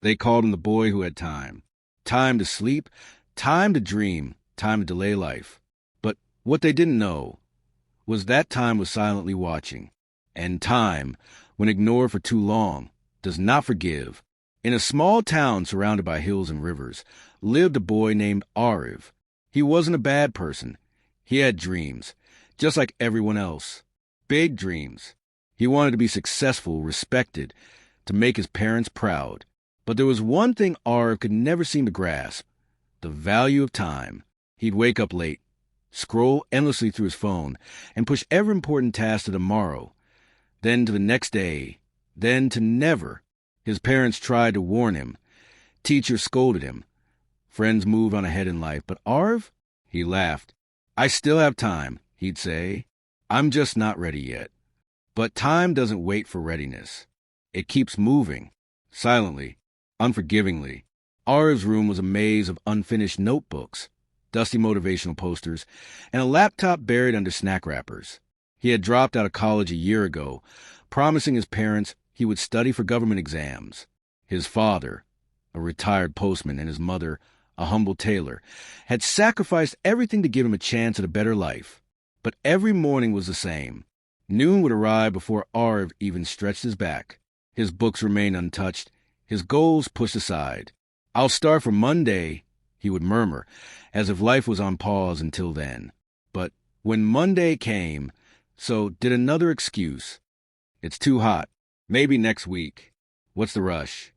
They called him the boy who had time. Time to sleep, time to dream, time to delay life. But what they didn't know was that time was silently watching. And time, when ignored for too long, does not forgive. In a small town surrounded by hills and rivers lived a boy named Ariv. He wasn't a bad person. He had dreams, just like everyone else. Big dreams. He wanted to be successful, respected, to make his parents proud. But there was one thing Ariv could never seem to grasp: the value of time. He'd wake up late, scroll endlessly through his phone, and push every important task to tomorrow, then to the next day, then to never. His parents tried to warn him. Teachers scolded him. Friends moved on ahead in life. But Ariv? He laughed. "I still have time," he'd say. "I'm just not ready yet." But time doesn't wait for readiness. It keeps moving, silently, unforgivingly. Ariv's room was a maze of unfinished notebooks, dusty motivational posters, and a laptop buried under snack wrappers. He had dropped out of college a year ago, promising his parents he would study for government exams. His father, a retired postman, and his mother, a humble tailor, had sacrificed everything to give him a chance at a better life. But every morning was the same. Noon would arrive before Ariv even stretched his back. His books remained untouched, his goals pushed aside. "I'll start for Monday," he would murmur, as if life was on pause until then. But when Monday came, so did another excuse. "It's too hot. Maybe next week. What's the rush?"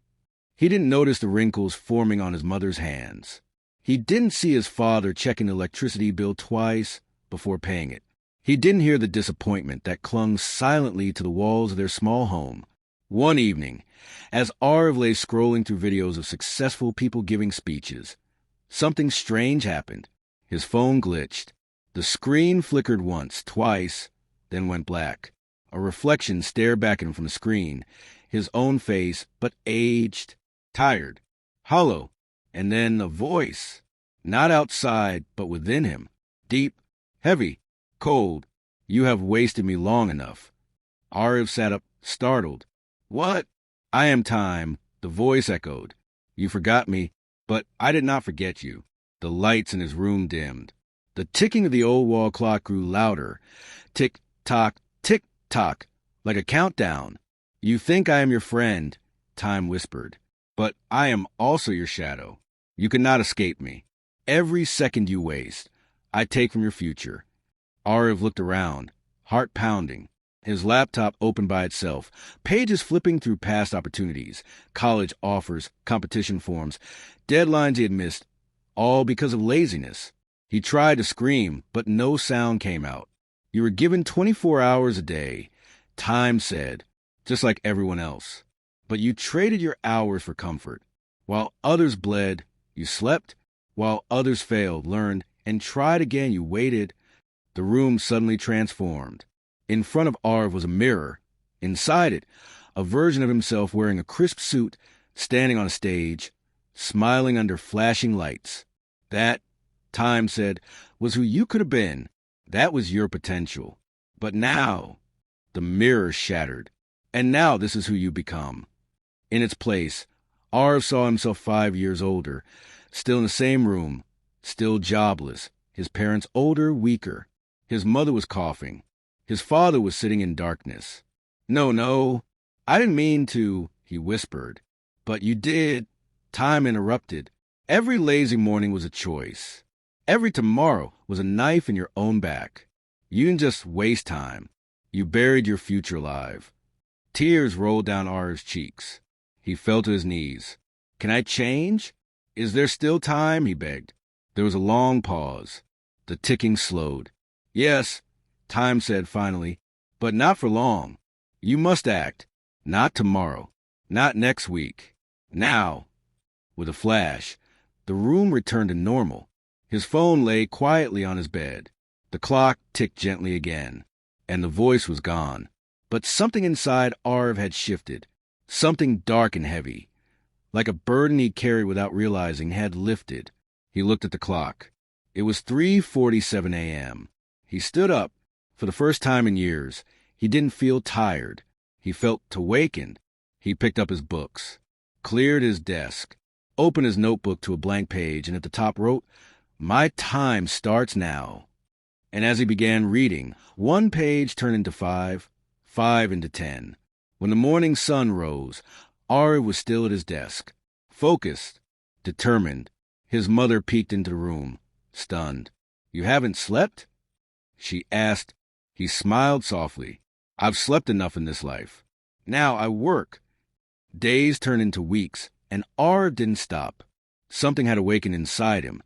He didn't notice the wrinkles forming on his mother's hands. He didn't see his father checking the electricity bill twice before paying it. He didn't hear the disappointment that clung silently to the walls of their small home. One evening, as Ariv lay scrolling through videos of successful people giving speeches, something strange happened. His phone glitched. The screen flickered once, twice, then went black. A reflection stared back at him from the screen, his own face, but aged, tired, hollow. And then a voice, not outside, but within him, deep, heavy, cold. "You have wasted me long enough." Ariv sat up, startled. "What?" "I am time," the voice echoed. "You forgot me, but I did not forget you." The lights in his room dimmed. The ticking of the old wall clock grew louder. Tick-tock, tick-tock, like a countdown. "You think I am your friend," time whispered, "but I am also your shadow. You cannot escape me. Every second you waste, I take from your future." Ariv looked around, heart pounding. His laptop opened by itself, pages flipping through past opportunities, college offers, competition forms, deadlines he had missed, all because of laziness. He tried to scream, but no sound came out. "You were given 24 hours a day," time said, "just like everyone else. But you traded your hours for comfort. While others bled, you slept. While others failed, learned, and tried again, you waited." The room suddenly transformed. In front of Ariv was a mirror. Inside it, a version of himself wearing a crisp suit, standing on a stage, smiling under flashing lights. That, time said, was who you could have been. That was your potential. But now, the mirror shattered. And now this is who you become. In its place, Ariv saw himself 5 years older, still in the same room, still jobless, his parents older, weaker. His mother was coughing. His father was sitting in darkness. No, I didn't mean to," he whispered. "But you did," time interrupted. "Every lazy morning was a choice. Every tomorrow was a knife in your own back. You didn't just waste time. You buried your future alive." Tears rolled down Ariv's cheeks. He fell to his knees. "Can I change? Is there still time?" he begged. There was a long pause. The ticking slowed. "Yes," time said finally, "but not for long. You must act. Not tomorrow. Not next week. Now." With a flash, the room returned to normal. His phone lay quietly on his bed. The clock ticked gently again, and the voice was gone. But something inside Ariv had shifted. Something dark and heavy, like a burden he carried without realizing, had lifted. He looked at the clock. It was 3:47 a.m. He stood up. For the first time in years, he didn't feel tired. He felt awakened. He picked up his books. cleared his desk, opened his notebook to a blank page, and at the top wrote, "My time starts now." And as he began reading, one page turned into five, five into 10. When the morning sun rose, Ariv was still at his desk, focused, determined. His mother peeked into the room, stunned. "You haven't slept?" she asked. He smiled softly. "I've slept enough in this life. Now I work." Days turned into weeks, and Ariv didn't stop. Something had awakened inside him,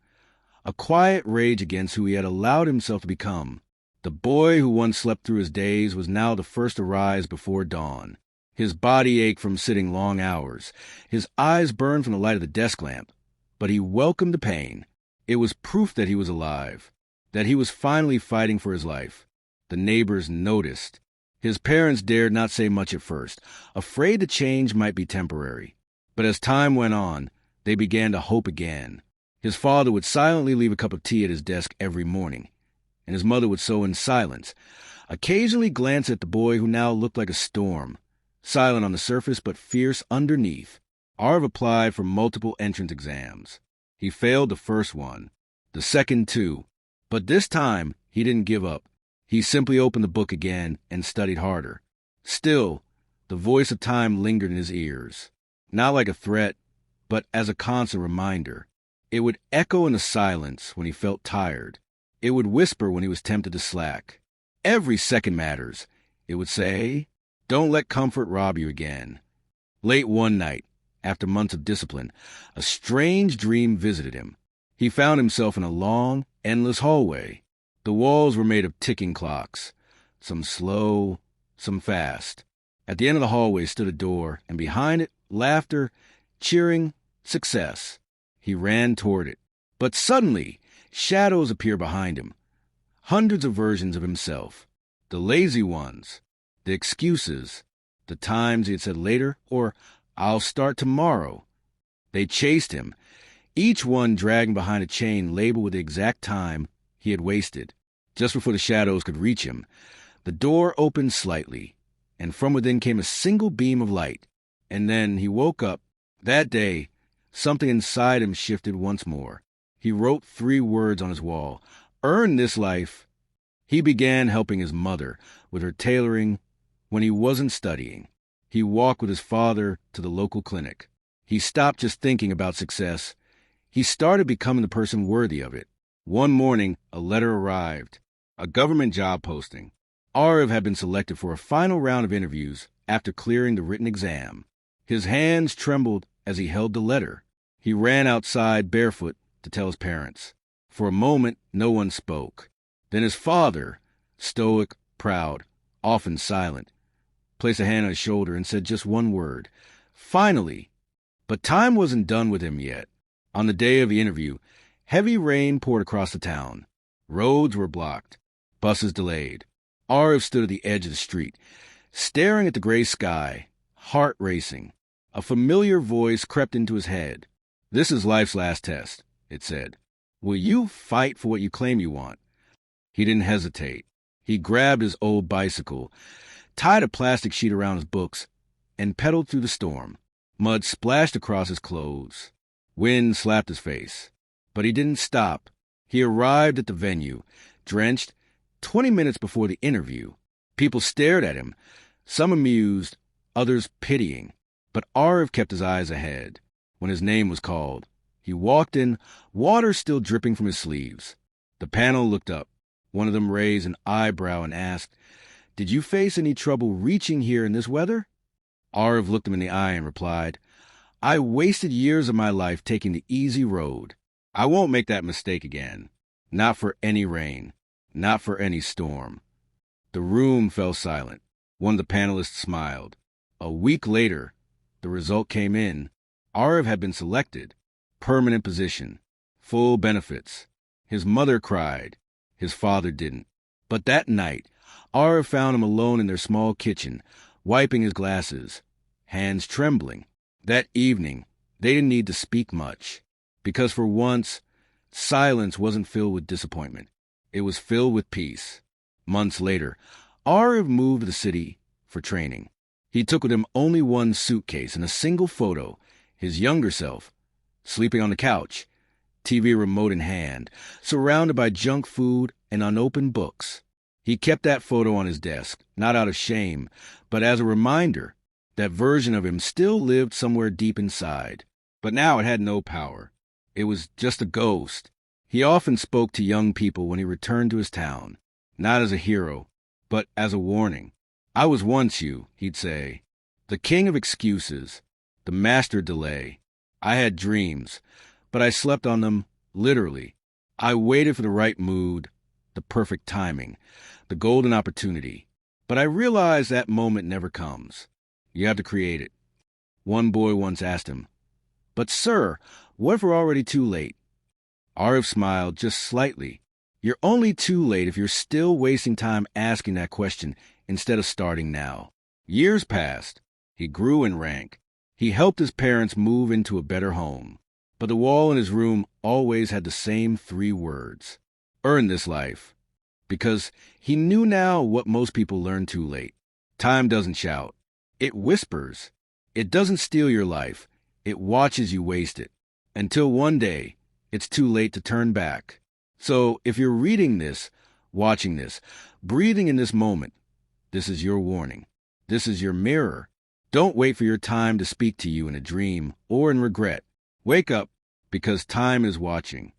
a quiet rage against who he had allowed himself to become. The boy who once slept through his days was now the first to rise before dawn. His body ached from sitting long hours. His eyes burned from the light of the desk lamp. But he welcomed the pain. It was proof that he was alive, that he was finally fighting for his life. The neighbors noticed. His parents dared not say much at first, afraid the change might be temporary. But as time went on, they began to hope again. His father would silently leave a cup of tea at his desk every morning, and his mother would sew in silence, occasionally glance at the boy who now looked like a storm, silent on the surface but fierce underneath. Ariv applied for multiple entrance exams. He failed the first one, the second too, but this time he didn't give up. He simply opened the book again and studied harder. Still, the voice of time lingered in his ears, not like a threat, but as a constant reminder. It would echo in the silence when he felt tired. It would whisper when he was tempted to slack. "Every second matters," it would say. "Don't let comfort rob you again." Late one night, after months of discipline, a strange dream visited him. He found himself in a long, endless hallway. The walls were made of ticking clocks, some slow, some fast. At the end of the hallway stood a door, and behind it, laughter, cheering, success. He ran toward it. But suddenly, shadows appeared behind him. Hundreds of versions of himself. The lazy ones, the excuses, the times he had said later, or "I'll start tomorrow." They chased him, each one dragging behind a chain labeled with the exact time he had wasted. Just before the shadows could reach him, the door opened slightly, and from within came a single beam of light. And then he woke up. That day, something inside him shifted once more. He wrote 3 words on his wall: "Earn this life." He began helping his mother with her tailoring when he wasn't studying. He walked with his father to the local clinic. He stopped just thinking about success. He started becoming the person worthy of it. One morning, a letter arrived. A government job posting. Ariv had been selected for a final round of interviews after clearing the written exam. His hands trembled as he held the letter. He ran outside barefoot to tell his parents. For a moment, no one spoke. Then his father, stoic, proud, often silent, placed a hand on his shoulder and said just one word: "Finally." But time wasn't done with him yet. On the day of the interview, heavy rain poured across the town. Roads were blocked. Buses delayed. Ariv stood at the edge of the street, staring at the gray sky, heart racing. A familiar voice crept into his head. "This is life's last test," it said. "Will you fight for what you claim you want?" He didn't hesitate. He grabbed his old bicycle, tied a plastic sheet around his books, and pedaled through the storm. Mud splashed across his clothes. Wind slapped his face. But he didn't stop. He arrived at the venue, drenched, 20 minutes before the interview. People stared at him, some amused, others pitying. But Ariv kept his eyes ahead. When his name was called, he walked in, water still dripping from his sleeves. The panel looked up. One of them raised an eyebrow and asked, "Did you face any trouble reaching here in this weather?" Ariv looked him in the eye and replied, "I wasted years of my life taking the easy road. I won't make that mistake again. Not for any rain. Not for any storm." The room fell silent. One of the panelists smiled. A week later, the result came in. Ariv had been selected. Permanent position. Full benefits. His mother cried. His father didn't. But that night, Ariv found him alone in their small kitchen, wiping his glasses, hands trembling. That evening, they didn't need to speak much, because for once, silence wasn't filled with disappointment. It was filled with peace. Months later, Ariv moved to the city for training. He took with him only one suitcase and a single photo. His younger self, sleeping on the couch, TV remote in hand, surrounded by junk food and unopened books. He kept that photo on his desk, not out of shame, but as a reminder that version of him still lived somewhere deep inside. But now it had no power. It was just a ghost. He often spoke to young people when he returned to his town, not as a hero, but as a warning. I was once you, he'd say, the king of excuses, the master delay. I had dreams, but I slept on them literally. I waited for the right mood, the perfect timing, the golden opportunity. But I realized that moment never comes. You have to create it. One boy once asked him, "But sir, what if we're already too late?" Arif smiled just slightly. You're only too late if you're still wasting time asking that question instead of starting now. Years passed. He grew in rank. He helped his parents move into a better home. But the wall in his room always had the same 3 words. Earn this life. Because he knew now what most people learn too late. Time doesn't shout. It whispers. It doesn't steal your life. It watches you waste it. Until one day, it's too late to turn back. So if you're reading this, watching this, breathing in this moment, this is your warning. This is your mirror. Don't wait for your time to speak to you in a dream or in regret. Wake up, because time is watching.